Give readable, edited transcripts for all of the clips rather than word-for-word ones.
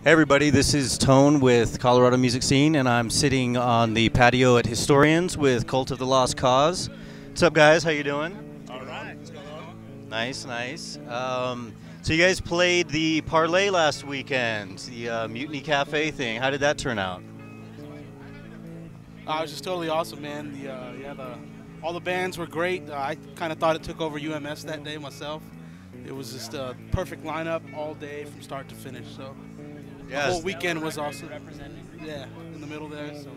Hey everybody, this is Tone with Colorado Music Scene, and I'm sitting on the patio at Historians with Cult of the Lost Cause. What's up, guys? How you doing? All right. What's going on? Nice, nice. So you guys played the Parley last weekend, the Mutiny Café thing. How did that turn out? It was just totally awesome, man. All the bands were great. I kind of thought it took over UMS that day myself. It was just a perfect lineup all day from start to finish. So the whole weekend was awesome. Yeah, in the middle there. So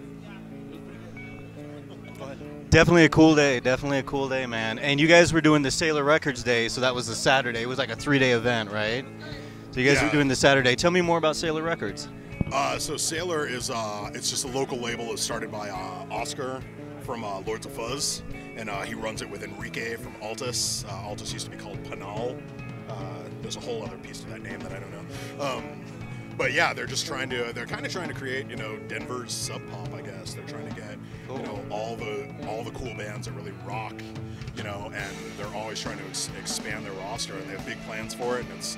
go ahead. Definitely a cool day. Definitely a cool day, man. And you guys were doing the Sailor Records Day, so that was the Saturday. It was like a 3-day event, right? So you guys were doing the Saturday. Tell me more about Sailor Records. So Sailor is it's just a local label. It's started by Oscar from Lords of Fuzz, and he runs it with Enrique from Altus. Altus used to be called Panal. There's a whole other piece to that name that I don't know. But yeah, they're kind of trying to create, Denver's Sub Pop, I guess. They're trying to get, all the cool bands that really rock, and they're always trying to expand their roster, and they have big plans for it, and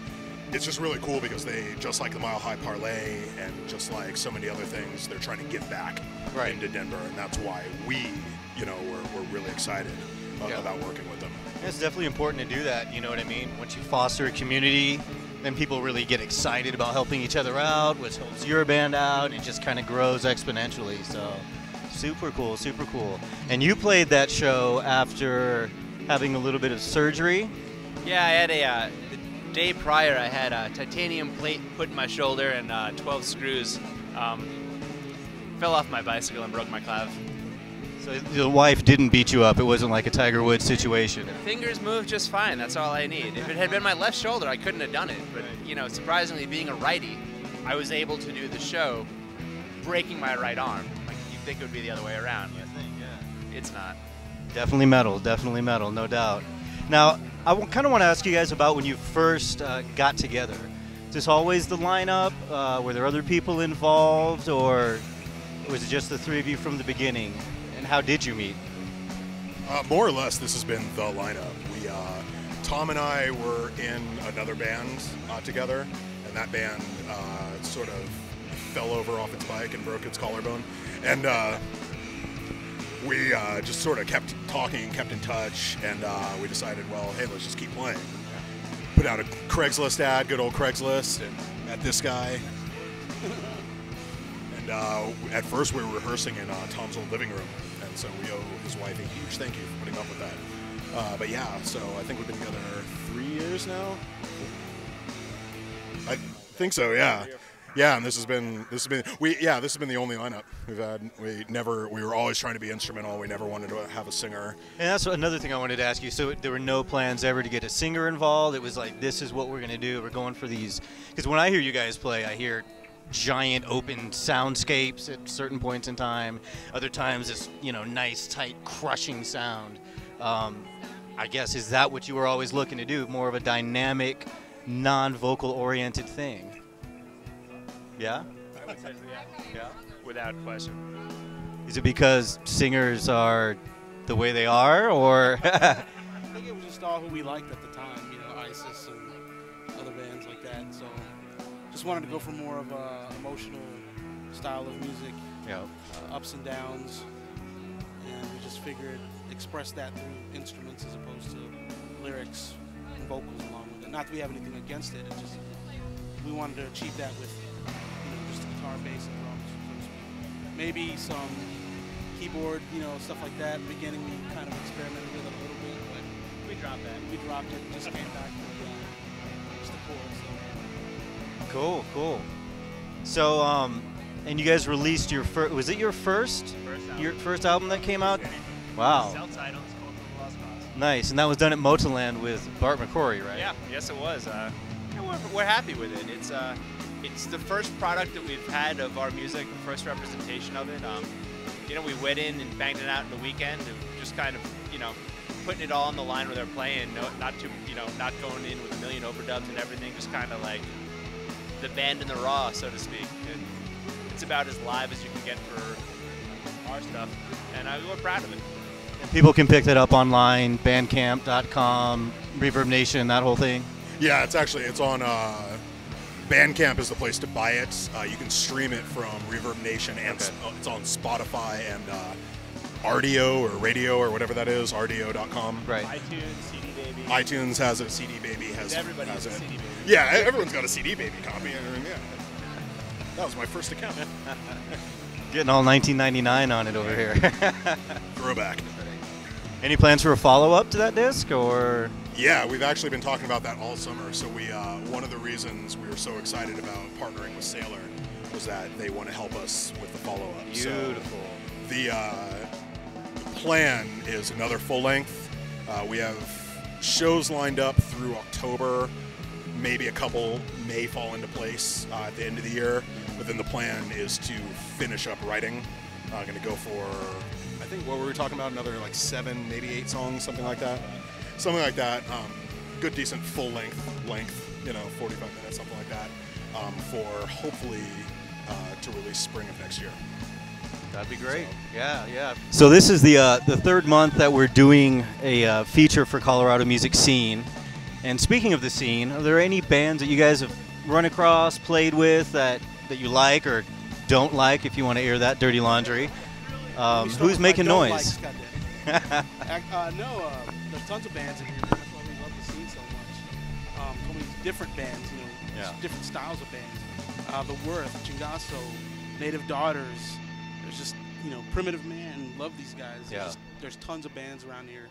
it's just really cool because they, just like the Mile High Parley and just like so many other things, they're trying to give back into Denver, and that's why we're really excited about working with them. It's definitely important to do that, you know what I mean? Once you foster a community, then people really get excited about helping each other out, which helps your band out, and it just kind of grows exponentially, so super cool, super cool. And you played that show after having a little bit of surgery? Yeah, I had the day prior I had a titanium plate put in my shoulder and 12 screws. Fell off my bicycle and broke my clav. So the wife didn't beat you up. It wasn't like a Tiger Woods situation. Fingers move just fine. That's all I need. If it had been my left shoulder, I couldn't have done it. But, surprisingly, being a righty, I was able to do the show breaking my right arm. Like, you'd think it would be the other way around. I think, yeah. It's not. Definitely metal, no doubt. Now, I kind of want to ask you guys about when you first got together. Is this always the lineup? Were there other people involved, or was it just the three of you from the beginning? And how did you meet? More or less, this has been the lineup. Tom and I were in another band together, and that band sort of fell over off its bike and broke its collarbone. And we just sort of kept talking, kept in touch, and we decided, well, hey, let's just keep playing. Put out a Craigslist ad, good old Craigslist, and met this guy. And at first we were rehearsing in Tom's old living room, and so we owe his wife a huge thank you for putting up with that. But yeah, so I think we've been together 3 years now. I think so, yeah. Yeah, and this has been the only lineup we've had. We were always trying to be instrumental. We never wanted to have a singer. And that's another thing I wanted to ask you. So there were no plans ever to get a singer involved. It was like, this is what we're going to do. We're going for these. Because when I hear you guys play, I hear giant open soundscapes at certain points in time. Other times it's, nice, tight, crushing sound. I guess, is that what you were always looking to do? More of a dynamic, non-vocal oriented thing? Yeah? I would say yeah. Without question. Is it because singers are the way they are, or? I think it was just all who we liked at the time, ISIS and other bands like that. So just wanted to go for more of a emotional style of music, ups and downs, and we just figured express that through instruments as opposed to lyrics and vocals along with it. Not that we have anything against it, it's just we wanted to achieve that with just the guitar, bass, and drums, so to speak. Maybe some keyboard, stuff like that. In the beginning we kind of experimented with it a little bit, but we dropped it and just came back to just the chorus. So. Cool. So, and you guys released your first, was it your first album that came out? Wow. Self-titled, it's called The Lost Cause. Nice, and that was done at Motoland with Bart McCrory, right? Yeah, yes it was. We're happy with it. It's the first product that we've had of our music, the first representation of it. We went in and banged it out in the weekend, and just kind of, putting it all on the line where they're playing, not going in with a million overdubs and everything, just kind of like the band in the raw, so to speak. And it's about as live as you can get for our stuff, and we're proud of it. And people can pick that up online, bandcamp.com, Reverb Nation, that whole thing? Yeah, it's on Bandcamp is the place to buy it. You can stream it from Reverb Nation, and it's on Spotify and RDO or radio or whatever that is, RDO.com. Right. iTunes, CD Baby. iTunes has it. CD Baby has Everybody has has a it. CD Baby. Yeah, everyone's got a CD Baby copy. Yeah. That was my first account. Getting all 1999 on it over here. Throwback. Any plans for a follow-up to that disc, or? Yeah, we've actually been talking about that all summer. So we, one of the reasons we were so excited about partnering with Sailor was that they want to help us with the follow-up. Beautiful. So the plan is another full length. We have shows lined up through October. Maybe a couple may fall into place at the end of the year. But then the plan is to finish up writing. I'm going to go for, I think, what were we talking about? Another like 7, maybe 8 songs, something like that. Something like that. Good, decent, full length, 45 minutes, something like that, for hopefully to release spring of next year. That'd be great. Yeah. So this is the third month that we're doing a feature for Colorado music scene. And speaking of the scene, are there any bands that you guys have run across, played with that you like or don't like? If you want to air that dirty laundry, who's making noise? No, there's tons of bands in here. That's why we love the scene so much. So many different bands, different styles of bands. The Worth, Chingaso, Native Daughters. There's just, Primitive Man. Love these guys. There's tons of bands around here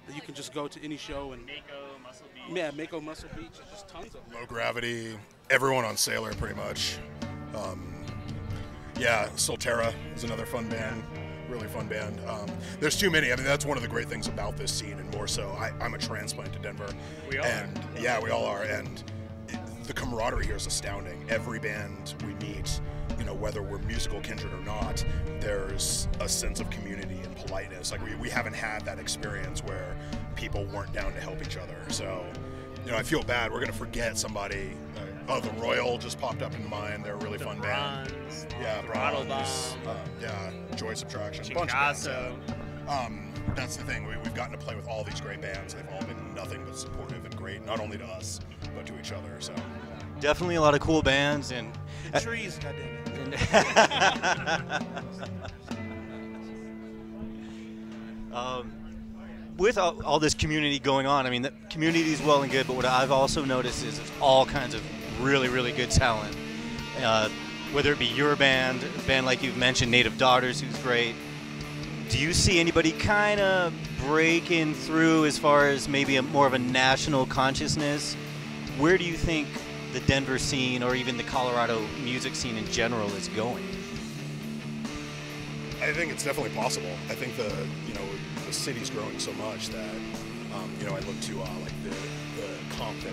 that you can just go to any show and. Mako, Muscle Beach. Yeah, Mako, Muscle Beach. There's just tons of them. Low Gravity. Everyone on Sailor, pretty much. Solterra is another fun band. Really fun band. There's too many. I mean, that's one of the great things about this scene, and more so, I'm a transplant to Denver. We all are. Yeah, we all are. And the camaraderie here is astounding. Every band we meet, whether we're musical kindred or not, there's a sense of community and politeness. Like, we haven't had that experience where people weren't down to help each other. So, I feel bad. We're going to forget somebody. The Royal just popped up in mind. They're a really fun band. Yeah, Bronze. Joy Subtraction. Chingaso. That's the thing. We've gotten to play with all these great bands. They've all been nothing but supportive and great, not only to us, but to each other. So definitely a lot of cool bands and trees. With all this community going on, I mean, the community is well and good, but what I've also noticed is it's all kinds of really, really good talent. Whether it be your band, a band like you've mentioned, Native Daughters, who's great. Do you see anybody kind of breaking through as far as maybe more of a national consciousness? Where do you think the Denver scene or even the Colorado music scene in general is going? I think it's definitely possible. I think the city's growing so much that I look to like the comp that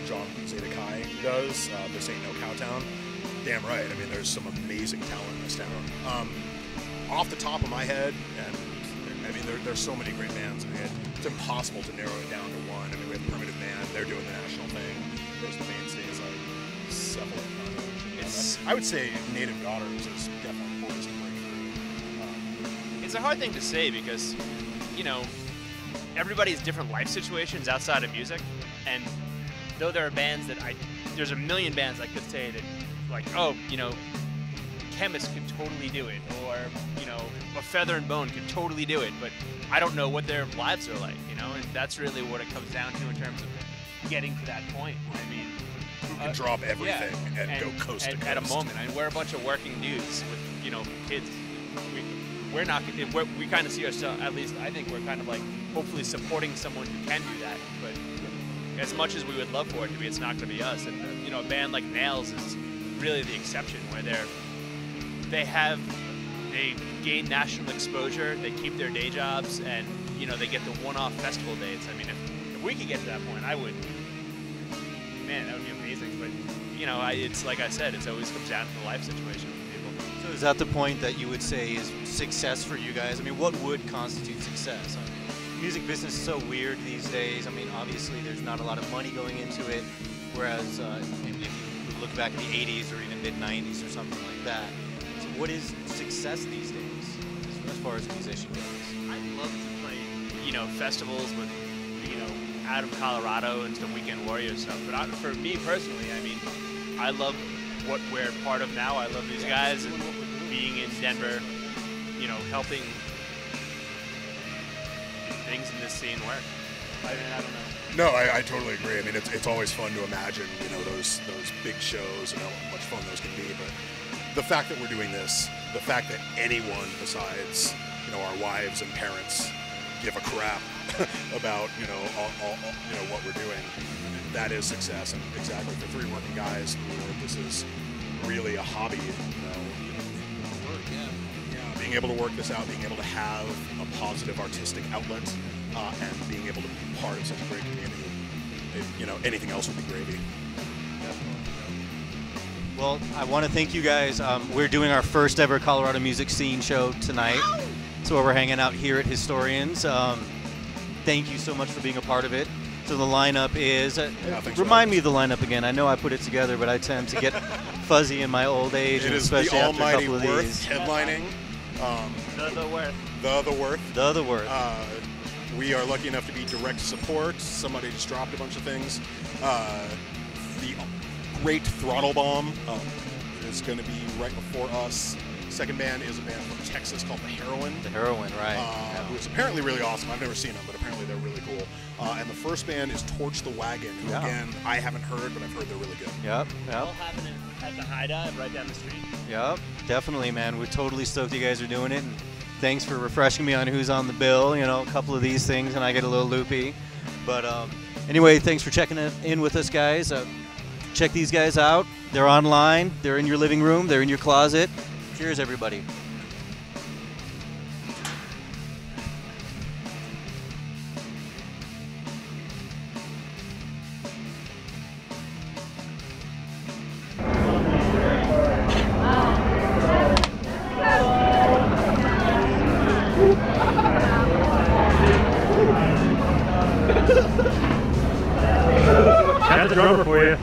John Zedekai does. This Ain't No Cowtown. Damn right. I mean, there's some amazing talent in this town. Off the top of my head, and I mean, there's so many great bands. It's impossible to narrow it down to one. I mean, we have Primitive Man. They're doing the national thing. There's the mainstays like Cephalon. I would say Native Daughters is definitely poised to break through. It's a hard thing to say because, everybody has different life situations outside of music, and though there are bands there's a million bands I could say that, like, Chemist could totally do it, or, a Feather and Bone could totally do it, but I don't know what their lives are like, and that's really what it comes down to in terms of getting to that point. I mean, you can drop everything and go coast to coast. At a moment. I mean, we're a bunch of working dudes with, kids. We're not. We kind of see ourselves. At least I think we're kind of like hopefully supporting someone who can do that. But as much as we would love for it to be, it's not going to be us. And a band like Nails is really the exception, where they gain national exposure. They keep their day jobs, and they get the one-off festival dates. I mean, if we could get to that point, I would. Man, that would be amazing. But it's like I said, it always comes down to the life situation. So is that the point that you would say is success for you guys? I mean, what would constitute success? I mean, music business is so weird these days. I mean, obviously there's not a lot of money going into it, whereas if you look back in the 80s or even mid-90s or something like that. So what is success these days as far as a musician goes? I'd love to play, festivals with, out of Colorado and some Weekend Warrior stuff. But for me personally, I mean, I love what we're part of now. I love these guys and being in Denver, you know, helping things in this scene work. I mean, I don't know. No, I totally agree. I mean, it's always fun to imagine, you know, those big shows and how much fun those can be. But the fact that we're doing this, the fact that anyone besides, you know, our wives and parents give a crap about, you know, all you know, what we're doing, that is success. And exactly for three working guys, you know, this is really a hobby. You know, being able to work this out, being able to have a positive artistic outlet, and being able to be part of such a great community. You know, anything else would be gravy. Well, I want to thank you guys. We're doing our first ever Colorado Music Scene show tonight. So we're hanging out here at Historians. Thank you so much for being a part of it. So the lineup is, remind me of the lineup again. I know I put it together, but I tend to get fuzzy in my old age, It is especially the after a almighty couple of Worth these. headlining. The Worth. The Worth. The Worth. We are lucky enough to be direct support. Somebody just dropped a bunch of things. The Great Throttle Bomb is going to be right before us. Second band is a band from Texas called The Heroin. The Heroin, right. Who is apparently really awesome. I've never seen them, but apparently they're really cool. And the first band is Torch the Wagon, who again, I haven't heard, but I've heard they're really good. Yep. All happening at the High Dive right down the street. Yep, definitely, man. We're totally stoked you guys are doing it. And thanks for refreshing me on who's on the bill. You know, a couple of these things, and I get a little loopy. But anyway, thanks for checking in with us, guys. Check these guys out. They're online. They're in your living room. They're in your closet. Cheers, everybody. That's the drummer for you.